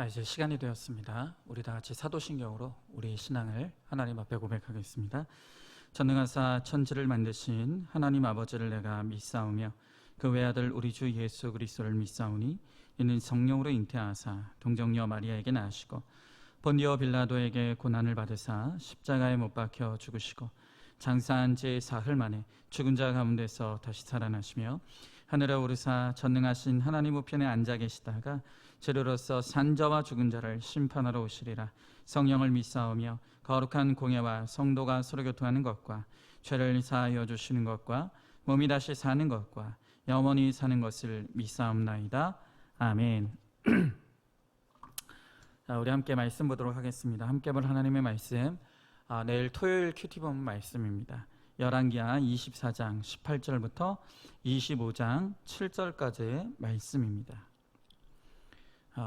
이제 시간이 되었습니다. 우리 다 같이 사도신경으로 우리 신앙을 하나님 앞에 고백하겠습니다. 전능하사 천지를 만드신 하나님 아버지를 내가 믿사오며 그 외아들 우리 주 예수 그리스도를 믿사오니 이는 성령으로 잉태하사 동정녀 마리아에게 낳으시고 본디오 빌라도에게 고난을 받으사 십자가에 못 박혀 죽으시고 장사한 지 사흘 만에 죽은 자 가운데서 다시 살아나시며 하늘에 오르사 전능하신 하나님 우편에 앉아 계시다가 재료로서 산자와 죽은 자를 심판하러 오시리라. 성령을 믿사오며 거룩한 공예와 성도가 서로 교통하는 것과 죄를 사하여 주시는 것과 몸이 다시 사는 것과 영원히 사는 것을 믿사옵나이다. 아멘. 자, 우리 함께 말씀 보도록 하겠습니다. 함께 볼 하나님의 말씀, 내일 토요일 큐티 본문 말씀입니다. 열왕기하 24장 18절부터 25장 7절까지의 말씀입니다.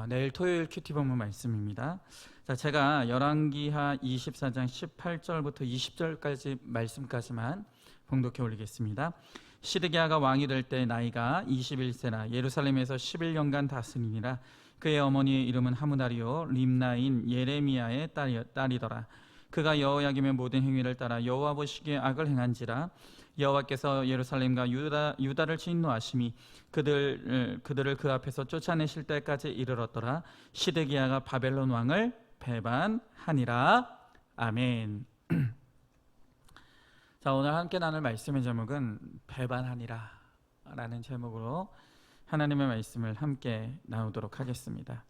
내일 토요일 큐티 본문 말씀입니다. 자, 제가 열왕기하 24장 18절부터 20절까지 말씀까지만 봉독해 올리겠습니다. 시드기야가 왕이 될 때 나이가 21세라 예루살렘에서 11년간 다스리니라. 그의 어머니의 이름은 하무다리요 림나인 예레미야의 딸이더라. 그가 여호야김의 모든 행위를 따라 여호와 보시기에 악을 행한지라. 여호와께서 예루살렘과 유다를 진노하심이 그들을 그 앞에서 쫓아내실 때까지 이르렀더라. 시드기야가 바벨론 왕을 배반하니라. 아멘. 자, 오늘 함께 나눌 말씀의 제목은 배반하니라 라는 제목으로 하나님의 말씀을 함께 나누도록 하겠습니다.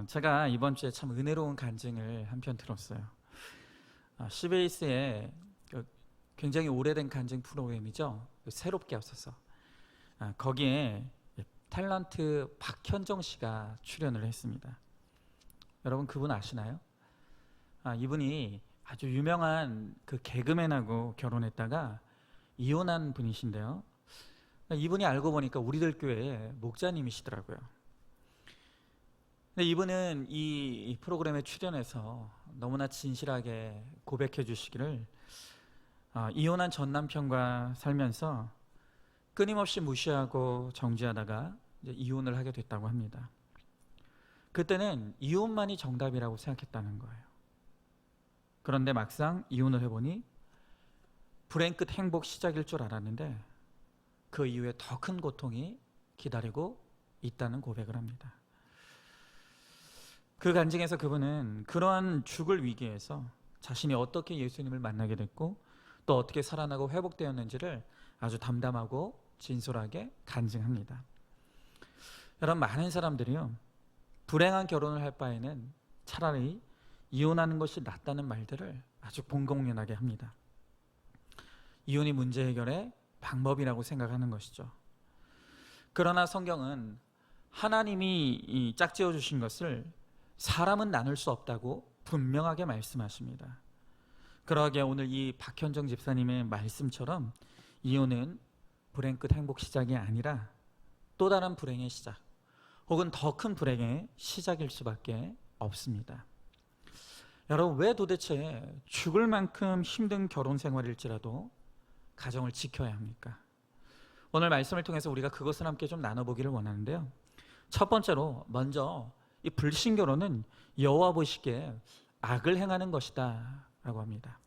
제가 이번 주에 참 은혜로운 간증을 한편 들었어요. CBS의 굉장히 오래된 간증 프로그램이죠. 새롭게 왔어서 거기에 탤런트 박현정 씨가 출연을 했습니다. 여러분 그분 아시나요? 이분이 아주 유명한 그 개그맨하고 결혼했다가 이혼한 분이신데요. 이분이 알고 보니까 우리들 교회의 목자님이시더라고요. 근데 이분은 이 프로그램에 출연해서 너무나 진실하게 고백해 주시기를 이혼한 전 남편과 살면서 끊임없이 무시하고 정죄하다가 이제 이혼을 하게 됐다고 합니다. 그때는 이혼만이 정답이라고 생각했다는 거예요. 그런데 막상 이혼을 해보니 불행 끝 행복 시작일 줄 알았는데 그 이후에 더 큰 고통이 기다리고 있다는 고백을 합니다. 그 간증에서 그분은 그러한 죽을 위기에서 자신이 어떻게 예수님을 만나게 됐고 또 어떻게 살아나고 회복되었는지를 아주 담담하고 진솔하게 간증합니다. 여러분, 많은 사람들이요 불행한 결혼을 할 바에는 차라리 이혼하는 것이 낫다는 말들을 아주 공공연하게 합니다. 이혼이 문제 해결의 방법이라고 생각하는 것이죠. 그러나 성경은 하나님이 짝지어 주신 것을 사람은 나눌 수 없다고 분명하게 말씀하십니다. 그러하게 오늘 이 박현정 집사님의 말씀처럼 이혼은 불행 끝 행복 시작이 아니라 또 다른 불행의 시작 혹은 더 큰 불행의 시작일 수밖에 없습니다. 여러분, 왜 도대체 죽을 만큼 힘든 결혼 생활일지라도 가정을 지켜야 합니까? 오늘 말씀을 통해서 우리가 그것을 함께 좀 나눠보기를 원하는데요. 첫 번째로 먼저 이 불신결혼은 여호와 보시기에 악을 행하는 것이다 라고 합니다.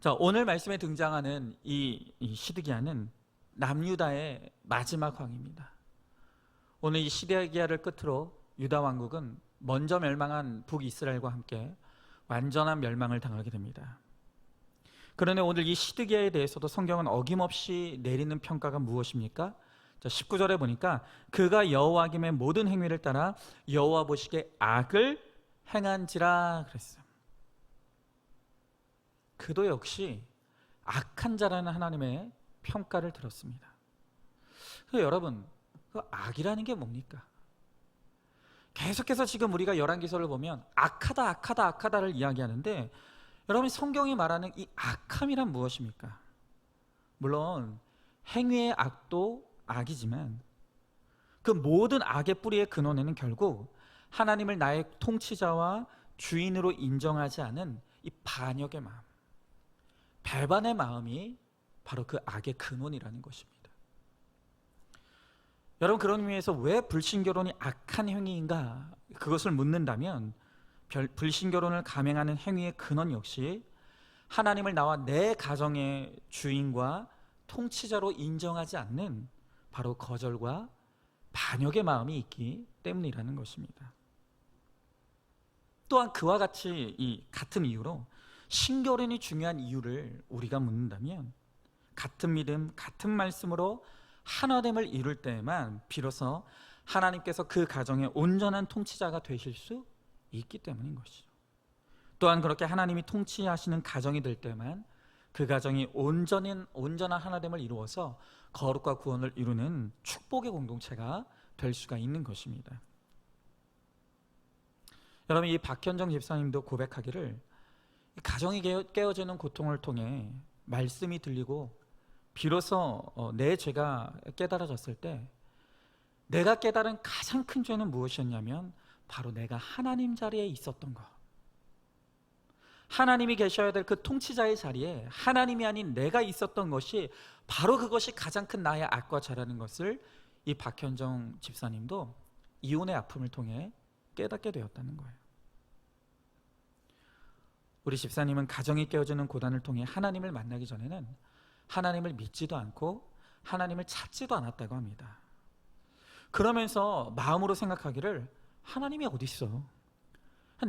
자, 오늘 말씀에 등장하는 이 시드기야는 남유다의 마지막 왕입니다. 오늘 이 시드기야를 끝으로 유다 왕국은 먼저 멸망한 북이스라엘과 함께 완전한 멸망을 당하게 됩니다. 그런데 오늘 이 시드기야에 대해서도 성경은 어김없이 내리는 평가가 무엇입니까? 자, 19절에 보니까 그가 여호와김의 모든 행위를 따라 여호와 보시기에 악을 행한지라 그랬어요. 그도 역시 악한 자라는 하나님의 평가를 들었습니다. 그래서 여러분, 그 악이라는 게 뭡니까? 계속해서 지금 우리가 열왕기서를 보면 악하다를 이야기하는데 여러분, 성경이 말하는 이 악함이란 무엇입니까? 물론 행위의 악도 악이지만 그 모든 악의 뿌리의 근원에는 결국 하나님을 나의 통치자와 주인으로 인정하지 않은 이 반역의 마음, 배반의 마음이 바로 그 악의 근원이라는 것입니다. 여러분, 그런 의미에서 왜 불신결혼이 악한 행위인가? 그것을 묻는다면 불신결혼을 감행하는 행위의 근원 역시 하나님을 나와 내 가정의 주인과 통치자로 인정하지 않는 바로 거절과 반역의 마음이 있기 때문이라는 것입니다. 또한 그와 같이 이 같은 이유로 신결혼이 중요한 이유를 우리가 묻는다면 같은 믿음, 같은 말씀으로 하나됨을 이룰 때에만 비로소 하나님께서 그 가정의 온전한 통치자가 되실 수 있기 때문인 것이죠. 또한 그렇게 하나님이 통치하시는 가정이 될 때만 그 가정이 온전한 하나됨을 이루어서 거룩과 구원을 이루는 축복의 공동체가 될 수가 있는 것입니다. 여러분, 이 박현정 집사님도 고백하기를 가정이 깨어지는 고통을 통해 말씀이 들리고 비로소 내 죄가 깨달아졌을 때 내가 깨달은 가장 큰 죄는 무엇이었냐면 바로 내가 하나님 자리에 있었던 것, 하나님이 계셔야 될 그 통치자의 자리에 하나님이 아닌 내가 있었던 것이 바로 그것이 가장 큰 나의 악과 죄라는 것을 이 박현정 집사님도 이혼의 아픔을 통해 깨닫게 되었다는 거예요. 우리 집사님은 가정이 깨어지는 고단을 통해 하나님을 만나기 전에는 하나님을 믿지도 않고 하나님을 찾지도 않았다고 합니다. 그러면서 마음으로 생각하기를 하나님이 어디 있어?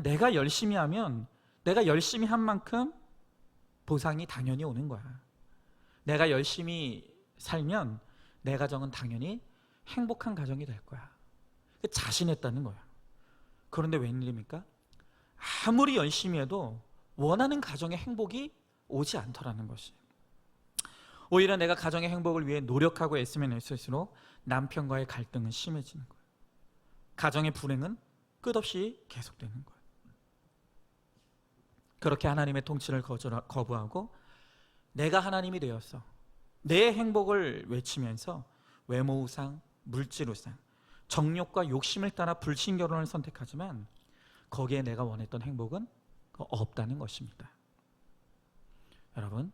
내가 열심히 하면 내가 열심히 한 만큼 보상이 당연히 오는 거야. 내가 열심히 살면 내 가정은 당연히 행복한 가정이 될 거야. 자신했다는 거야. 그런데 웬일입니까? 아무리 열심히 해도 원하는 가정의 행복이 오지 않더라는 것이. 오히려 내가 가정의 행복을 위해 노력하고 애쓰면 애쓸수록 남편과의 갈등은 심해지는 거예요. 가정의 불행은 끝없이 계속되는 거예요. 그렇게 하나님의 통치를 거부하고 내가 하나님이 되었어, 내 행복을 외치면서 외모우상, 물질우상, 정욕과 욕심을 따라 불신결혼을 선택하지만 거기에 내가 원했던 행복은 없다는 것입니다. 여러분,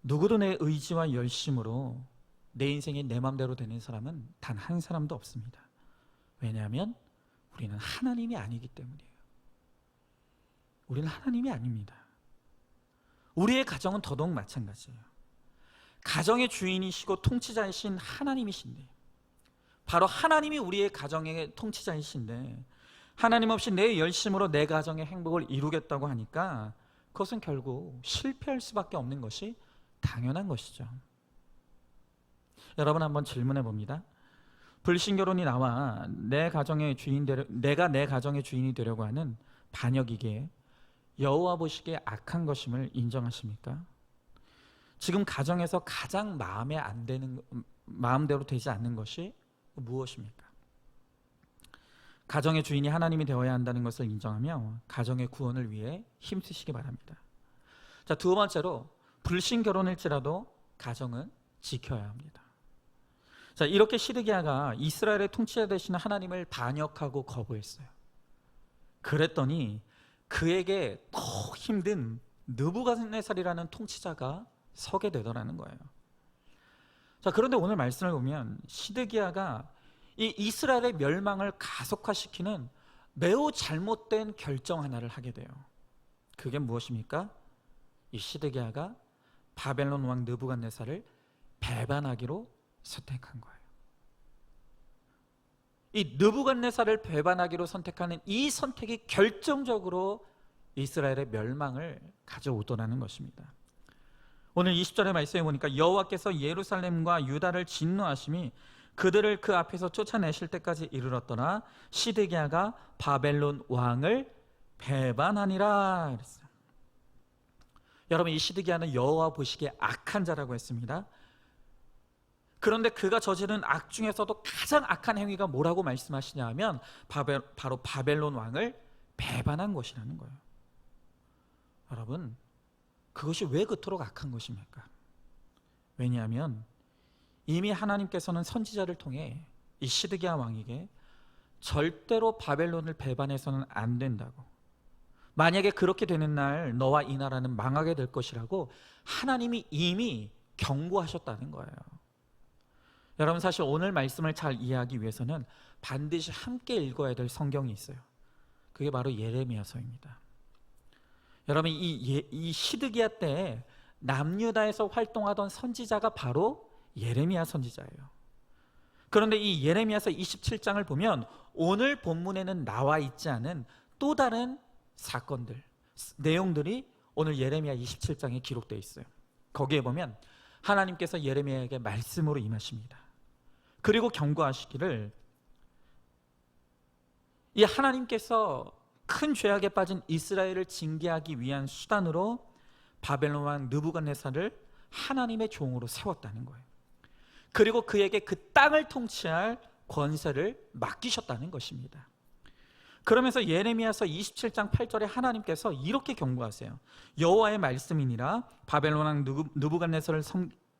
누구도 내 의지와 열심으로 내 인생이 내 맘대로 되는 사람은 단 한 사람도 없습니다. 왜냐하면 우리는 하나님이 아니기 때문이에요. 우리는 하나님이 아닙니다. 우리의 가정은 더더욱 마찬가지예요. 가정의 주인이시고 통치자이신 하나님이신데, 바로 하나님이 우리의 가정의 통치자이신데 하나님 없이 내 열심으로 내 가정의 행복을 이루겠다고 하니까 그것은 결국 실패할 수밖에 없는 것이 당연한 것이죠. 여러분, 한번 질문해 봅니다. 불신결혼이 나와 내가 내 가정의 주인이 되려고 하는 반역이기에 여호와 보시기에 악한 것임을 인정하십니까? 지금 가정에서 가장 마음대로 되지 않는 것이 무엇입니까? 가정의 주인이 하나님이 되어야 한다는 것을 인정하며 가정의 구원을 위해 힘쓰시기 바랍니다. 자, 두 번째로 불신결혼일지라도 가정은 지켜야 합니다. 자, 이렇게 시드기야가 이스라엘의 통치자 되시는 하나님을 반역하고 거부했어요. 그랬더니 그에게 더 힘든 느부갓네살이라는 통치자가 서게 되더라는 거예요. 자, 그런데 오늘 말씀을 보면 시드기야가 이 이스라엘의 멸망을 가속화시키는 매우 잘못된 결정 하나를 하게 돼요. 그게 무엇입니까? 이 시드기야가 바벨론 왕 느부갓네살을 배반하기로 선택한 거예요. 이 느부갓네살을 배반하기로 선택하는 이 선택이 결정적으로 이스라엘의 멸망을 가져오더라는 것입니다. 오늘 20절의 말씀에 보니까 여호와께서 예루살렘과 유다를 진노하심이 그들을 그 앞에서 쫓아내실 때까지 이르렀더라. 시드기야가 바벨론 왕을 배반하니라 그랬어요. 여러분, 이 시드기야는 여호와 보시기에 악한 자라고 했습니다. 그런데 그가 저지른 악 중에서도 가장 악한 행위가 뭐라고 말씀하시냐 하면 바로 바벨론 왕을 배반한 것이라는 거예요. 여러분, 그것이 왜 그토록 악한 것입니까? 왜냐하면 이미 하나님께서는 선지자를 통해 이 시드기야 왕에게 절대로 바벨론을 배반해서는 안 된다고, 만약에 그렇게 되는 날 너와 이 나라는 망하게 될 것이라고 하나님이 이미 경고하셨다는 거예요. 여러분, 사실 오늘 말씀을 잘 이해하기 위해서는 반드시 함께 읽어야 될 성경이 있어요. 그게 바로 예레미야서입니다. 여러분, 이 시드기야 때에 남유다에서 활동하던 선지자가 바로 예레미야 선지자예요. 그런데 이 예레미야서 27장을 보면 오늘 본문에는 나와 있지 않은 또 다른 사건들, 내용들이 오늘 예레미야 27장에 기록되어 있어요. 거기에 보면 하나님께서 예레미야에게 말씀으로 임하십니다. 그리고 경고하시기를, 이 하나님께서 큰 죄악에 빠진 이스라엘을 징계하기 위한 수단으로 바벨론 왕 느부갓네살을 하나님의 종으로 세웠다는 거예요. 그리고 그에게 그 땅을 통치할 권세를 맡기셨다는 것입니다. 그러면서 예레미야서 27장 8절에 하나님께서 이렇게 경고하세요. 여호와의 말씀이니라, 바벨론 왕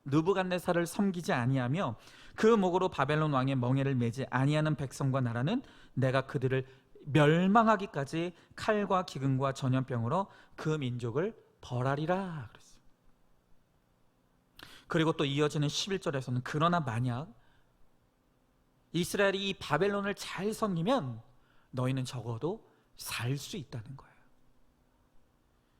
느부갓네살을 섬기지 아니하며 그 목으로 바벨론 왕의 멍에를 매지 아니하는 백성과 나라는 내가 그들을 멸망하기까지 칼과 기근과 전염병으로 그 민족을 벌하리라 그랬어요. 그리고 또 이어지는 11절에서는 그러나 만약 이스라엘이 이 바벨론을 잘 섬기면 너희는 적어도 살 수 있다는 거예요.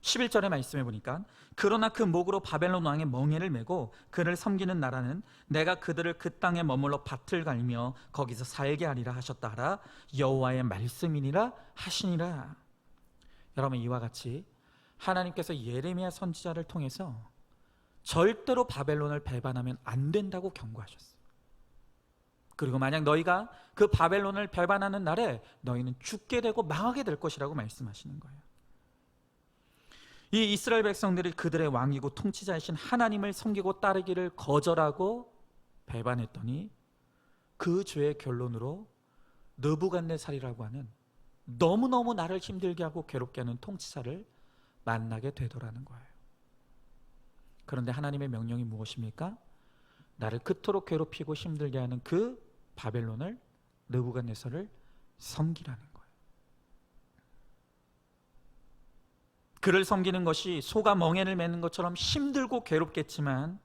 11절의 말씀에 보니까 그러나 그 목으로 바벨론 왕의 멍에를 메고 그를 섬기는 나라는 내가 그들을 그 땅에 머물러 밭을 갈며 거기서 살게 하리라 하셨다 하라 여호와의 말씀이니라 하시니라. 여러분, 이와 같이 하나님께서 예레미야 선지자를 통해서 절대로 바벨론을 배반하면 안 된다고 경고하셨어요. 그리고 만약 너희가 그 바벨론을 배반하는 날에 너희는 죽게 되고 망하게 될 것이라고 말씀하시는 거예요. 이 이스라엘 백성들이 그들의 왕이고 통치자이신 하나님을 섬기고 따르기를 거절하고 배반했더니 그 죄의 결론으로 느부갓네살이라고 하는 너무너무 나를 힘들게 하고 괴롭게 하는 통치자를 만나게 되더라는 거예요. 그런데 하나님의 명령이 무엇입니까? 나를 그토록 괴롭히고 힘들게 하는 그 바벨론을, 느부갓네살을 섬기라는 거예요. 그를 섬기는 것이 소가 멍에를 매는 것처럼 힘들고 괴롭겠지만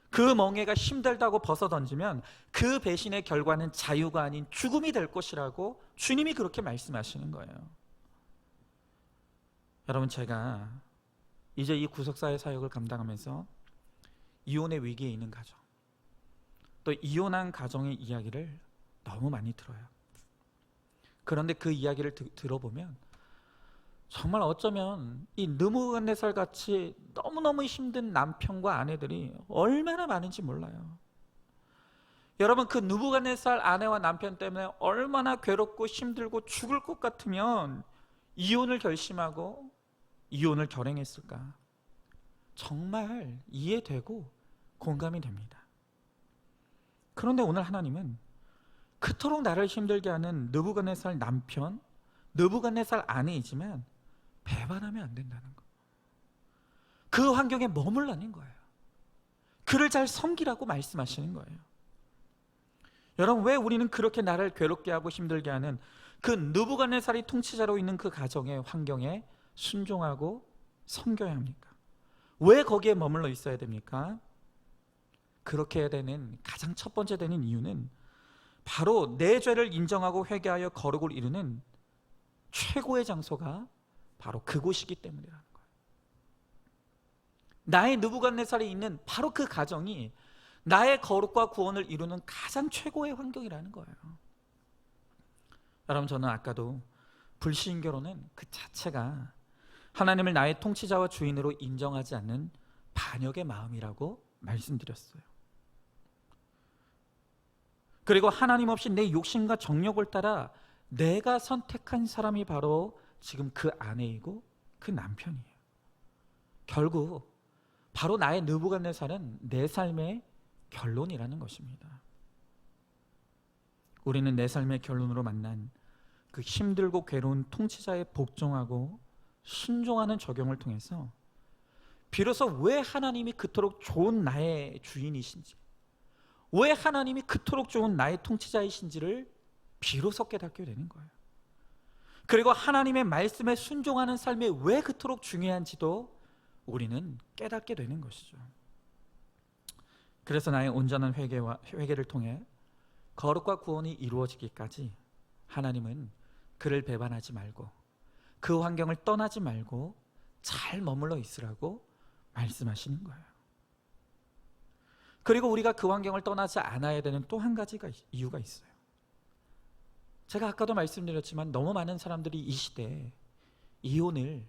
그 멍에가 힘들다고 벗어던지면 그 배신의 결과는 자유가 아닌 죽음이 될 것이라고 주님이 그렇게 말씀하시는 거예요. 여러분, 제가 이제 이 구속사의 사역을 감당하면서 이혼의 위기에 있는 가정, 또 이혼한 가정의 이야기를 너무 많이 들어요. 그런데 그 이야기를 들어보면 정말 어쩌면 이 느부갓네살 같이 너무너무 힘든 남편과 아내들이 얼마나 많은지 몰라요. 여러분, 그 느부갓네살 아내와 남편 때문에 얼마나 괴롭고 힘들고 죽을 것 같으면 이혼을 결심하고 이혼을 결행했을까? 정말 이해되고 공감이 됩니다. 그런데 오늘 하나님은 그토록 나를 힘들게 하는 느부갓네살 남편, 느부갓네살 아내이지만 배반하면 안 된다는 거. 그 환경에 머물라는 거예요. 그를 잘 섬기라고 말씀하시는 거예요. 여러분, 왜 우리는 그렇게 나를 괴롭게 하고 힘들게 하는 그 느부갓네살이 통치자로 있는 그 가정의 환경에 순종하고 섬겨야 합니까? 왜 거기에 머물러 있어야 됩니까? 그렇게 해야 되는 가장 첫 번째 되는 이유는 바로 내 죄를 인정하고 회개하여 거룩을 이루는 최고의 장소가 바로 그곳이기 때문이라는 거예요. 나의 느부갓네살이 있는 바로 그 가정이 나의 거룩과 구원을 이루는 가장 최고의 환경이라는 거예요. 여러분, 저는 아까도 불신결혼은 그 자체가 하나님을 나의 통치자와 주인으로 인정하지 않는 반역의 마음이라고 말씀드렸어요. 그리고 하나님 없이 내 욕심과 정욕을 따라 내가 선택한 사람이 바로 지금 그 아내이고 그 남편이에요. 결국 바로 나의 느부갓네살은 내 삶의 결론이라는 것입니다. 우리는 내 삶의 결론으로 만난 그 힘들고 괴로운 통치자의 복종하고 순종하는 적용을 통해서 비로소 왜 하나님이 그토록 좋은 나의 주인이신지, 왜 하나님이 그토록 좋은 나의 통치자이신지를 비로소 깨닫게 되는 거예요. 그리고 하나님의 말씀에 순종하는 삶이 왜 그토록 중요한지도 우리는 깨닫게 되는 것이죠. 그래서 나의 온전한 회개를 통해 거룩과 구원이 이루어지기까지 하나님은 그를 배반하지 말고 그 환경을 떠나지 말고 잘 머물러 있으라고 말씀하시는 거예요. 그리고 우리가 그 환경을 떠나지 않아야 되는 또 한 가지가 이유가 있어요. 제가 아까도 말씀드렸지만 너무 많은 사람들이 이 시대에 이혼을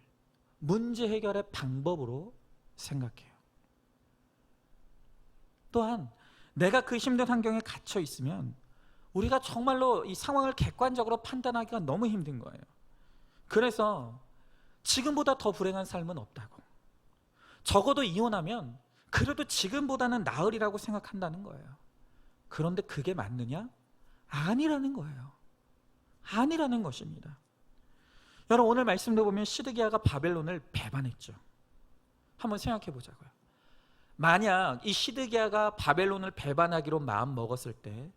문제 해결의 방법으로 생각해요. 또한 내가 그 힘든 환경에 갇혀 있으면 우리가 정말로 이 상황을 객관적으로 판단하기가 너무 힘든 거예요. 그래서 지금보다 더 불행한 삶은 없다고, 적어도 이혼하면 그래도 지금보다는 나으리라고 생각한다는 거예요. 그런데 그게 맞느냐? 아니라는 거예요. 아니라는 것입니다. 여러분, 오늘 말씀도 보면 시드기야가 바벨론을 배반했죠. 한번 생각해 보자고요. 만약 이 시드기야가 바벨론을 배반하기로 마음 먹었을 때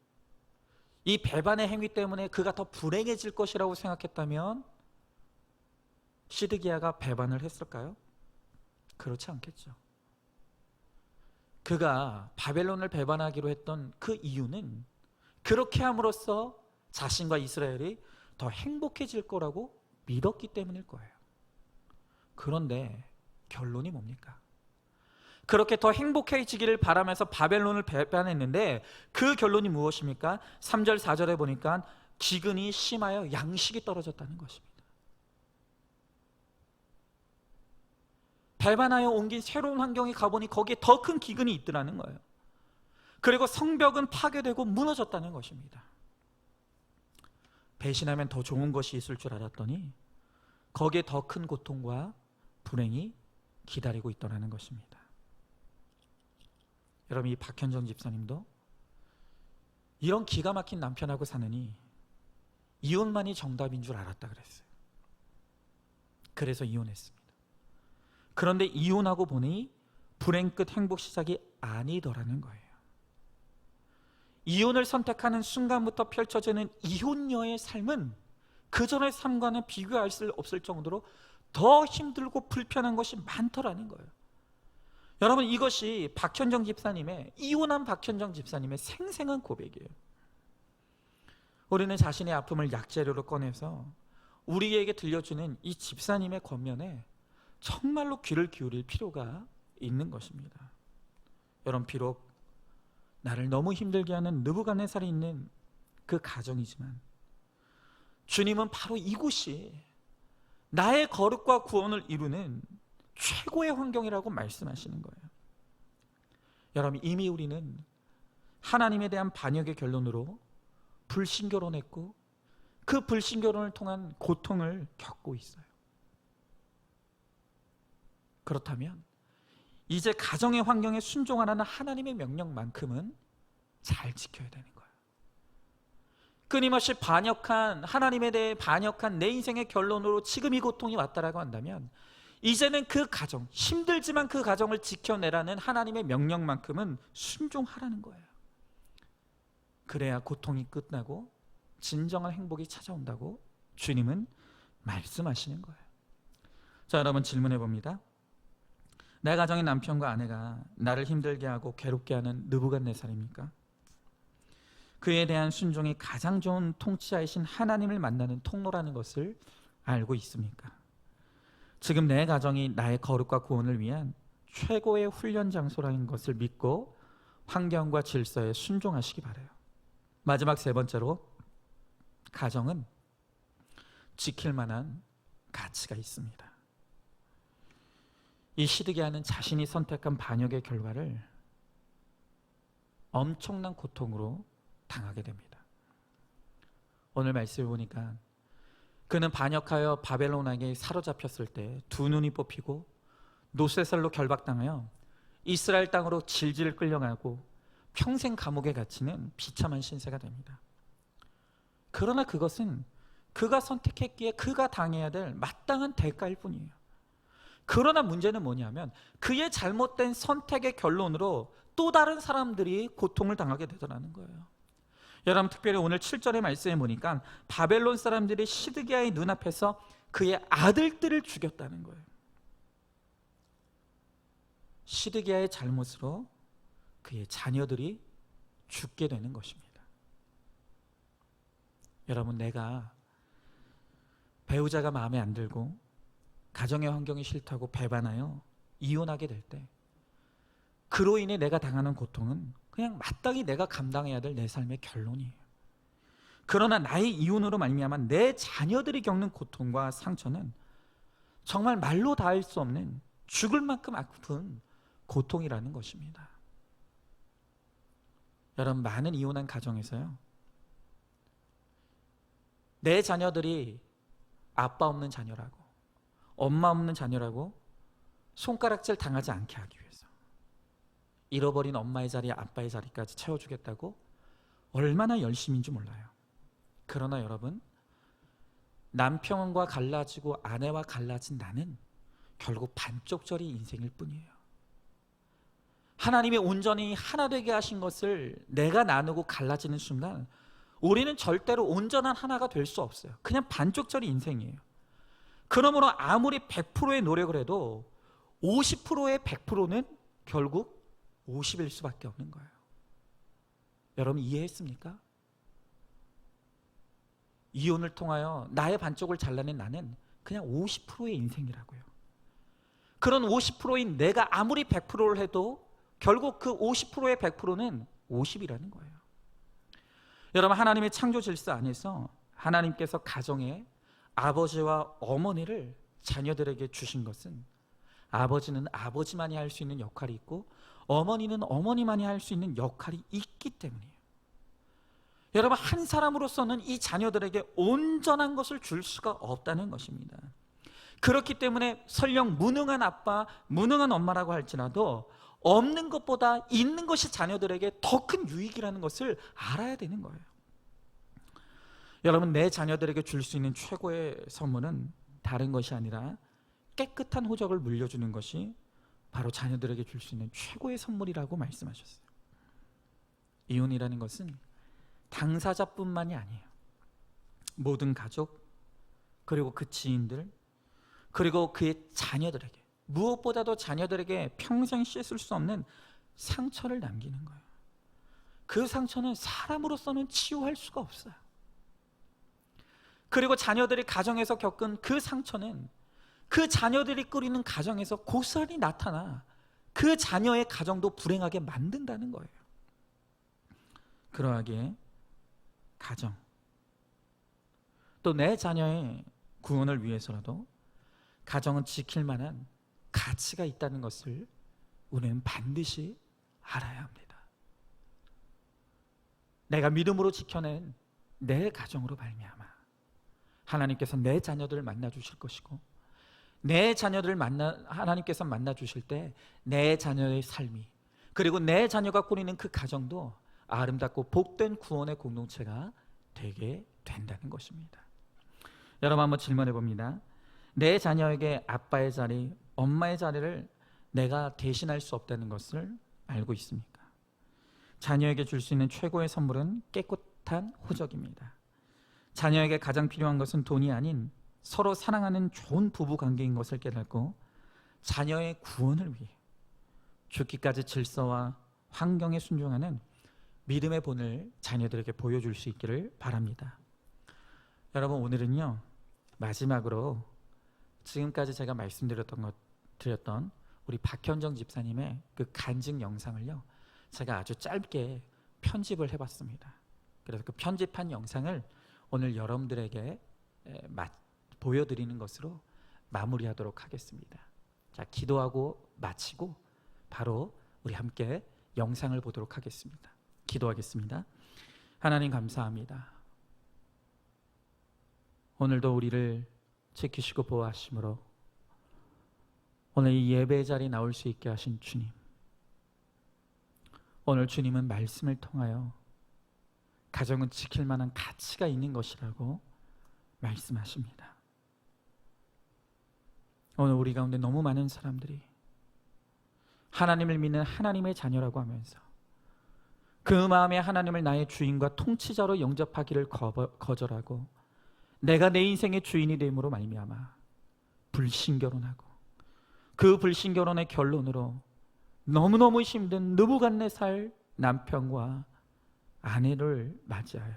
이 배반의 행위 때문에 그가 더 불행해질 것이라고 생각했다면 시드기야가 배반을 했을까요? 그렇지 않겠죠. 그가 바벨론을 배반하기로 했던 그 이유는 그렇게 함으로써 자신과 이스라엘이 더 행복해질 거라고 믿었기 때문일 거예요. 그런데 결론이 뭡니까? 그렇게 더 행복해지기를 바라면서 바벨론을 배반했는데 그 결론이 무엇입니까? 3절 4절에 보니까 기근이 심하여 양식이 떨어졌다는 것입니다. 배반하여 옮긴 새로운 환경에 가보니 거기에 더 큰 기근이 있더라는 거예요. 그리고 성벽은 파괴되고 무너졌다는 것입니다. 배신하면 더 좋은 것이 있을 줄 알았더니 거기에 더 큰 고통과 불행이 기다리고 있더라는 것입니다. 여러분, 이 박현정 집사님도 이런 기가 막힌 남편하고 사느니 이혼만이 정답인 줄 알았다 그랬어요. 그래서 이혼했습니다. 그런데 이혼하고 보니 불행 끝 행복 시작이 아니더라는 거예요. 이혼을 선택하는 순간부터 펼쳐지는 이혼녀의 삶은 그 전의 삶과는 비교할 수 없을 정도로 더 힘들고 불편한 것이 많더라는 거예요. 여러분, 이것이 박현정 집사님의, 이혼한 박현정 집사님의 생생한 고백이에요. 우리는 자신의 아픔을 약재료로 꺼내서 우리에게 들려주는 이 집사님의 권면에 정말로 귀를 기울일 필요가 있는 것입니다. 여러분, 비록 나를 너무 힘들게 하는 느부갓네살이 있는 그 가정이지만 주님은 바로 이곳이 나의 거룩과 구원을 이루는 최고의 환경이라고 말씀하시는 거예요. 여러분, 이미 우리는 하나님에 대한 반역의 결론으로 불신결혼했고 그 불신결혼을 통한 고통을 겪고 있어요. 그렇다면 이제 가정의 환경에 순종하라는 하나님의 명령만큼은 잘 지켜야 되는 거예요. 끊임없이 반역한, 하나님에 대해 반역한 내 인생의 결론으로 지금 이 고통이 왔다라고 한다면 이제는 그 가정, 힘들지만 그 가정을 지켜내라는 하나님의 명령만큼은 순종하라는 거예요. 그래야 고통이 끝나고 진정한 행복이 찾아온다고 주님은 말씀하시는 거예요. 자, 여러분, 질문해 봅니다. 내 가정의 남편과 아내가 나를 힘들게 하고 괴롭게 하는 느부갓네살입니까? 그에 대한 순종이 가장 좋은 통치자이신 하나님을 만나는 통로라는 것을 알고 있습니까? 지금 내 가정이 나의 거룩과 구원을 위한 최고의 훈련 장소라는 것을 믿고 환경과 질서에 순종하시기 바라요. 마지막 세 번째로, 가정은 지킬 만한 가치가 있습니다. 이 시드기야는 자신이 선택한 반역의 결과를 엄청난 고통으로 당하게 됩니다. 오늘 말씀을 보니까 그는 반역하여 바벨론에게 사로잡혔을 때 두 눈이 뽑히고 노쇠살로 결박당하여 이스라엘 땅으로 질질 끌려가고 평생 감옥에 갇히는 비참한 신세가 됩니다. 그러나 그것은 그가 선택했기에 그가 당해야 될 마땅한 대가일 뿐이에요. 그러나 문제는 뭐냐면 그의 잘못된 선택의 결론으로 또 다른 사람들이 고통을 당하게 되더라는 거예요. 여러분, 특별히 오늘 7절의 말씀에 보니까 바벨론 사람들이 시드기야의 눈앞에서 그의 아들들을 죽였다는 거예요. 시드기야의 잘못으로 그의 자녀들이 죽게 되는 것입니다. 여러분, 내가 배우자가 마음에 안 들고 가정의 환경이 싫다고 배반하여 이혼하게 될 때 그로 인해 내가 당하는 고통은 그냥 마땅히 내가 감당해야 될 내 삶의 결론이에요. 그러나 나의 이혼으로 말미암아 내 자녀들이 겪는 고통과 상처는 정말 말로 닿을 수 없는 죽을 만큼 아픈 고통이라는 것입니다. 여러분, 많은 이혼한 가정에서요, 내 자녀들이 아빠 없는 자녀라고, 엄마 없는 자녀라고 손가락질 당하지 않게 하기 위해서 잃어버린 엄마의 자리, 아빠의 자리까지 채워주겠다고 얼마나 열심인지 몰라요. 그러나 여러분, 남편과 갈라지고 아내와 갈라진 나는 결국 반쪽짜리 인생일 뿐이에요. 하나님이 온전히 하나 되게 하신 것을 내가 나누고 갈라지는 순간 우리는 절대로 온전한 하나가 될 수 없어요. 그냥 반쪽짜리 인생이에요. 그러므로 아무리 100%의 노력을 해도 50%의 100%는 결국 50일 수밖에 없는 거예요. 여러분, 이해했습니까? 이혼을 통하여 나의 반쪽을 잘라낸 나는 그냥 50%의 인생이라고요. 그런 50%인 내가 아무리 100%를 해도 결국 그 50%의 100%는 50이라는 거예요. 여러분, 하나님의 창조 질서 안에서 하나님께서 가정에 아버지와 어머니를 자녀들에게 주신 것은 아버지는 아버지만이 할 수 있는 역할이 있고 어머니는 어머니만이 할 수 있는 역할이 있기 때문이에요. 여러분, 한 사람으로서는 이 자녀들에게 온전한 것을 줄 수가 없다는 것입니다. 그렇기 때문에 설령 무능한 아빠, 무능한 엄마라고 할지라도 없는 것보다 있는 것이 자녀들에게 더 큰 유익이라는 것을 알아야 되는 거예요. 여러분, 내 자녀들에게 줄 수 있는 최고의 선물은 다른 것이 아니라 깨끗한 호적을 물려주는 것이 바로 자녀들에게 줄 수 있는 최고의 선물이라고 말씀하셨어요. 이혼이라는 것은 당사자뿐만이 아니에요. 모든 가족, 그리고 그 지인들, 그리고 그의 자녀들에게, 무엇보다도 자녀들에게 평생 씻을 수 없는 상처를 남기는 거예요. 그 상처는 사람으로서는 치유할 수가 없어요. 그리고 자녀들이 가정에서 겪은 그 상처는 그 자녀들이 꾸리는 가정에서 고스란히 나타나 그 자녀의 가정도 불행하게 만든다는 거예요. 그러하기에 가정, 또 내 자녀의 구원을 위해서라도 가정은 지킬 만한 가치가 있다는 것을 우리는 반드시 알아야 합니다. 내가 믿음으로 지켜낸 내 가정으로 말미암아 하나님께서 내 자녀들을 만나 주실 것이고, 내 자녀들을 하나님께서 만나 주실 때 내 자녀의 삶이, 그리고 내 자녀가 꾸리는 그 가정도 아름답고 복된 구원의 공동체가 되게 된다는 것입니다. 여러분, 한번 질문해 봅니다. 내 자녀에게 아빠의 자리, 엄마의 자리를 내가 대신할 수 없다는 것을 알고 있습니까? 자녀에게 줄 수 있는 최고의 선물은 깨끗한 호적입니다. 자녀에게 가장 필요한 것은 돈이 아닌 서로 사랑하는 좋은 부부 관계인 것을 깨닫고 자녀의 구원을 위해 죽기까지 질서와 환경에 순종하는 믿음의 본을 자녀들에게 보여줄 수 있기를 바랍니다. 여러분, 오늘은요, 마지막으로 지금까지 제가 드렸던 우리 박현정 집사님의 그 간증 영상을요, 제가 아주 짧게 편집을 해봤습니다. 그래서 그 편집한 영상을 오늘 여러분들에게 보여드리는 것으로 마무리하도록 하겠습니다. 자, 기도하고 마치고 바로 우리 함께 영상을 보도록 하겠습니다. 기도하겠습니다. 하나님, 감사합니다. 오늘도 우리를 지키시고 보호하심으로 오늘 이 예배 자리에 나올 수 있게 하신 주님, 오늘 주님은 말씀을 통하여 가정은 지킬 만한 가치가 있는 것이라고 말씀하십니다. 오늘 우리 가운데 너무 많은 사람들이 하나님을 믿는 하나님의 자녀라고 하면서 그 마음에 하나님을 나의 주인과 통치자로 영접하기를 거절하고 내가 내 인생의 주인이 됨으로 말미암아 불신결혼하고 그 불신결혼의 결론으로 너무너무 힘든 느부갓네살 남편과 아내를 맞이하여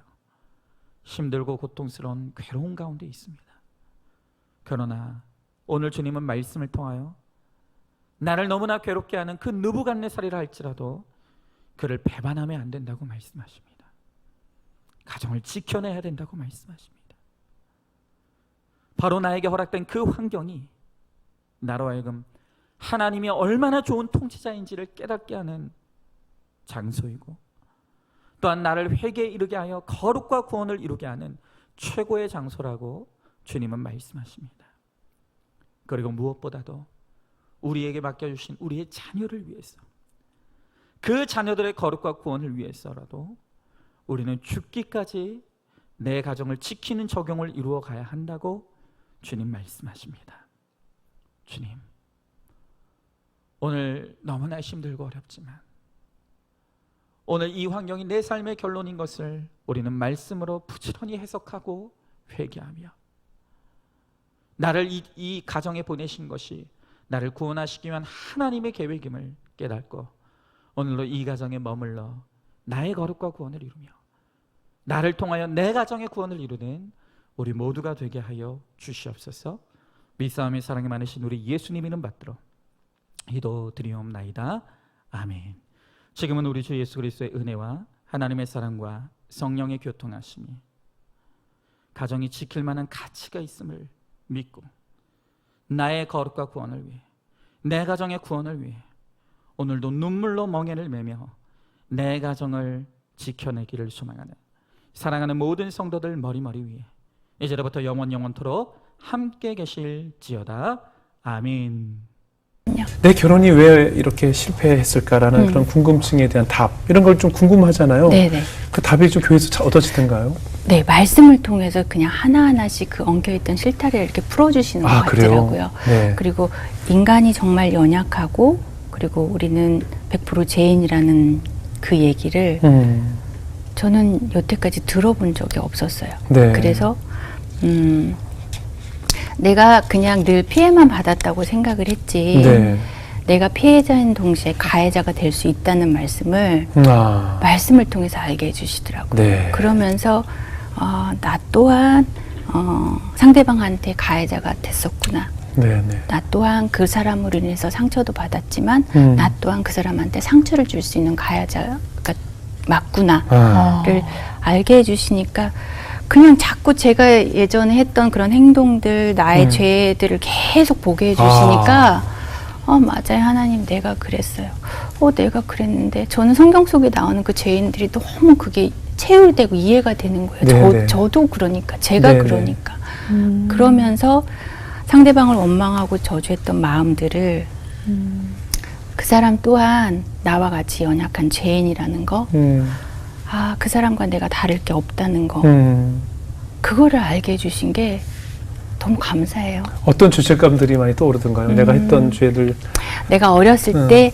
힘들고 고통스러운 괴로운 가운데 있습니다. 그러나 오늘 주님은 말씀을 통하여 나를 너무나 괴롭게 하는 그 느부갓네살이라 할지라도 그를 배반하면 안 된다고 말씀하십니다. 가정을 지켜내야 된다고 말씀하십니다. 바로 나에게 허락된 그 환경이 나로 하여금 하나님이 얼마나 좋은 통치자인지를 깨닫게 하는 장소이고, 또한 나를 회개에 이르게 하여 거룩과 구원을 이루게 하는 최고의 장소라고 주님은 말씀하십니다. 그리고 무엇보다도 우리에게 맡겨주신 우리의 자녀를 위해서, 그 자녀들의 거룩과 구원을 위해서라도 우리는 죽기까지 내 가정을 지키는 적용을 이루어 가야 한다고 주님 말씀하십니다. 주님, 오늘 너무나 힘들고 어렵지만 오늘 이 환경이 내 삶의 결론인 것을 우리는 말씀으로 부지런히 해석하고 회개하며, 나를 이 가정에 보내신 것이 나를 구원하시기 위한 하나님의 계획임을 깨닫고 오늘로 이 가정에 머물러 나의 거룩과 구원을 이루며 나를 통하여 내 가정의 구원을 이루는 우리 모두가 되게 하여 주시옵소서. 믿사오며 사랑이 많으신 우리 예수님 이름 받들어 기도드리옵나이다. 아멘. 지금은 우리 주 예수 그리스도의 은혜와 하나님의 사랑과 성령의 교통하심이 가정이 지킬 만한 가치가 있음을 믿고 나의 거룩과 구원을 위해, 내 가정의 구원을 위해 오늘도 눈물로 멍에를 매며 내 가정을 지켜내기를 소망하는 사랑하는 모든 성도들 머리머리 위에 이제로부터 영원토록 함께 계실지어다. 아멘. 내 결혼이 왜 이렇게 실패했을까라는 그런 궁금증에 대한 답, 이런 걸 좀 궁금하잖아요. 네네. 그 답이 좀 교회에서 얻어지던가요? 네, 말씀을 통해서 그냥 하나하나씩 그 엉켜있던 실타래를 이렇게 풀어주시는 것 같더라고요. 네. 그리고 인간이 정말 연약하고, 그리고 우리는 100% 죄인이라는 그 얘기를 저는 여태까지 들어본 적이 없었어요. 네. 그래서 내가 그냥 늘 피해만 받았다고 생각을 했지, 네. 내가 피해자인 동시에 가해자가 될 수 있다는 말씀을 말씀을 통해서 알게 해주시더라고요. 네. 그러면서 나 또한 상대방한테 가해자가 됐었구나. 네, 네. 나 또한 그 사람으로 인해서 상처도 받았지만 나 또한 그 사람한테 상처를 줄 수 있는 가해자가 맞구나를 알게 해주시니까 그냥 자꾸 제가 예전에 했던 그런 행동들, 나의 죄들을 계속 보게 해주시니까 맞아요, 하나님, 내가 그랬어요. 내가 그랬는데, 저는 성경 속에 나오는 그 죄인들이 너무 그게 체울되고 이해가 되는 거예요. 저도 그러니까, 제가 그러니까. 그러면서 상대방을 원망하고 저주했던 마음들을 그 사람 또한 나와 같이 연약한 죄인이라는 거, 그 사람과 내가 다를 게 없다는 거, 그거를 알게 해주신 게 너무 감사해요. 어떤 죄책감들이 많이 떠오르던가요? 내가 했던 죄들. 내가 어렸을 때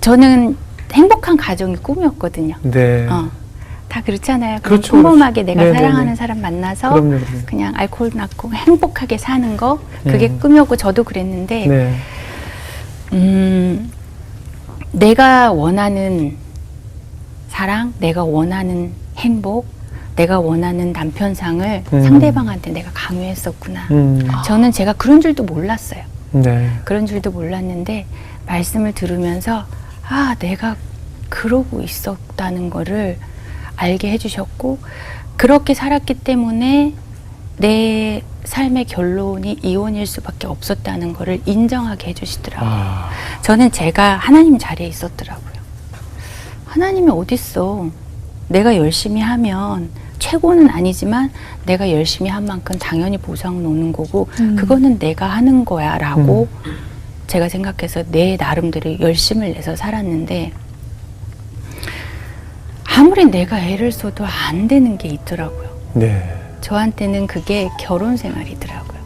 저는 행복한 가정이 꿈이었거든요. 네. 다 그렇잖아요. 그렇죠, 평범하게 내가 사랑하는 사람 만나서 그럼요. 그냥 알코올 낳고 행복하게 사는 거, 그게 꿈이었고 저도 그랬는데 내가 원하는 사랑, 내가 원하는 행복, 내가 원하는 남편상을 상대방한테 내가 강요했었구나. 저는 제가 그런 줄도 몰랐어요. 네. 그런 줄도 몰랐는데 말씀을 들으면서 내가 그러고 있었다는 거를 알게 해주셨고, 그렇게 살았기 때문에 내 삶의 결론이 이혼일 수밖에 없었다는 거를 인정하게 해주시더라고요. 저는 제가 하나님 자리에 있었더라고요. 하나님이 어딨어. 내가 열심히 하면, 최고는 아니지만 내가 열심히 한 만큼 당연히 보상은 오는 거고 그거는 내가 하는 거야 라고 제가 생각해서 내 나름대로 열심을 내서 살았는데, 아무리 내가 애를 써도 안 되는 게 있더라고요. 네. 저한테는 그게 결혼 생활이더라고요.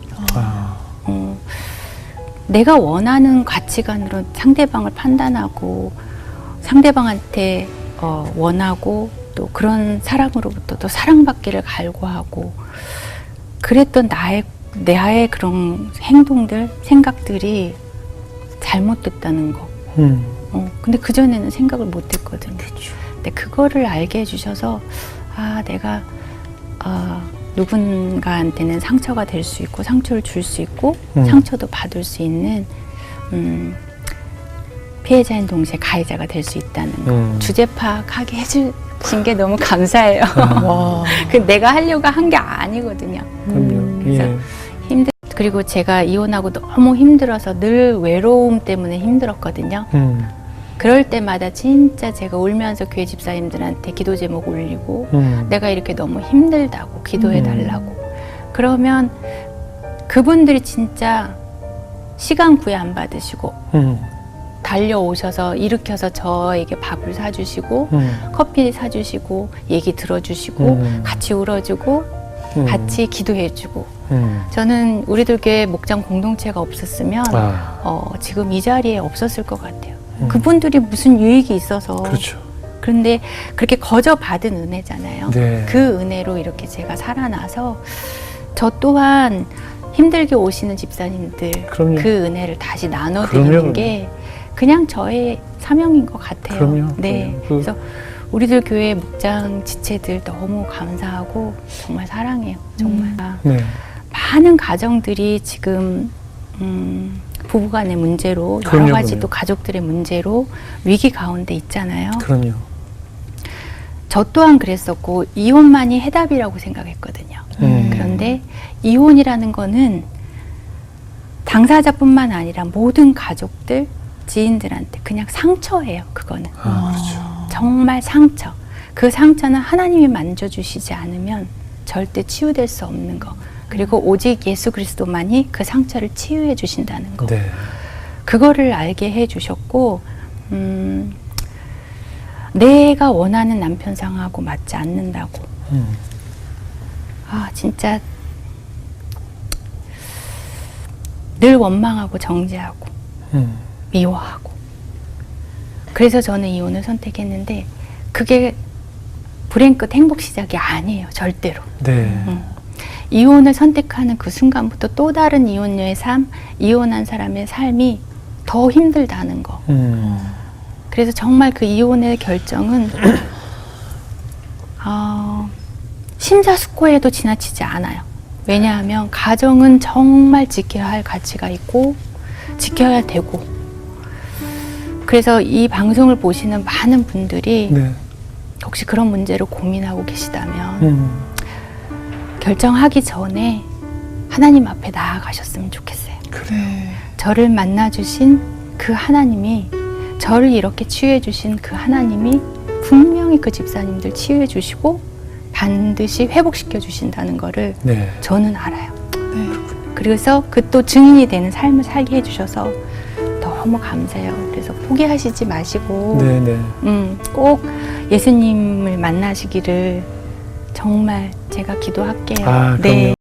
내가 원하는 가치관으로 상대방을 판단하고 상대방한테 원하고 또 그런 사람으로부터 또 사랑받기를 갈구하고 그랬던 나의 그런 행동들, 생각들이 잘못됐다는 거, 근데 그전에는 생각을 못 했거든요. 근데 그거를 알게 해주셔서, 아, 내가, 누군가한테는 상처가 될 수 있고, 상처를 줄 수 있고, 상처도 받을 수 있는, 피해자인 동시에 가해자가 될 수 있다는 거. 주제 파악하게 해주신 게 너무 감사해요. 그 내가 하려고 한 게 아니거든요. 그래서 그리고 제가 이혼하고 너무 힘들어서 늘 외로움 때문에 힘들었거든요. 그럴 때마다 진짜 제가 울면서 교회 집사님들한테 기도 제목 올리고 내가 이렇게 너무 힘들다고 기도해 달라고. 그러면 그분들이 진짜 시간 구애 안 받으시고 달려오셔서 일으켜서 저에게 밥을 사주시고 커피 사주시고 얘기 들어주시고 같이 울어주고 같이 기도해주고. 저는 우리들 교회 목장 공동체가 없었으면 지금 이 자리에 없었을 것 같아요. 그분들이 무슨 유익이 있어서. 그렇죠. 그런데 그렇게 거저 받은 은혜잖아요. 네. 그 은혜로 이렇게 제가 살아나서 저 또한 힘들게 오시는 집사님들 그럼요. 그 은혜를 다시 나눠드리는 게 그냥 저의 사명인 것 같아요. 그럼요. 네. 그래서 우리들 교회 목장 지체들 너무 감사하고 정말 사랑해요. 정말. 네. 많은 가정들이 지금 부부간의 문제로 여러 그럼요, 가지 그럼요. 또 가족들의 문제로 위기 가운데 있잖아요. 그럼요. 저 또한 그랬었고 이혼만이 해답이라고 생각했거든요. 그런데 이혼이라는 거는 당사자뿐만 아니라 모든 가족들, 지인들한테 그냥 상처예요. 그거는. 그렇죠. 정말 상처. 그 상처는 하나님이 만져주시지 않으면 절대 치유될 수 없는 거. 그리고 오직 예수 그리스도만이 그 상처를 치유해 주신다는 거. 네. 그거를 알게 해 주셨고 내가 원하는 남편상하고 맞지 않는다고. 아, 진짜 늘 원망하고 정죄하고 미워하고. 그래서 저는 이혼을 선택했는데 그게 불행 끝 행복 시작이 아니에요. 절대로. 네. 이혼을 선택하는 그 순간부터 또 다른 이혼녀의 삶, 이혼한 사람의 삶이 더 힘들다는 거. 그래서 정말 그 이혼의 결정은 심사숙고해도 지나치지 않아요. 왜냐하면 가정은 정말 지켜야 할 가치가 있고 지켜야 되고. 그래서 이 방송을 보시는 많은 분들이 네. 혹시 그런 문제로 고민하고 계시다면 결정하기 전에 하나님 앞에 나아가셨으면 좋겠어요. 그래요. 저를 만나주신 그 하나님이, 저를 이렇게 치유해 주신 그 하나님이 분명히 그 집사님들 치유해 주시고 반드시 회복시켜 주신다는 거를 네. 저는 알아요. 그래서 그 또 증인이 되는 삶을 살게 해주셔서 너무 감사해요. 그래서 포기하시지 마시고 네네. 꼭 예수님을 만나시기를 정말 제가 기도할게요. 아, 네.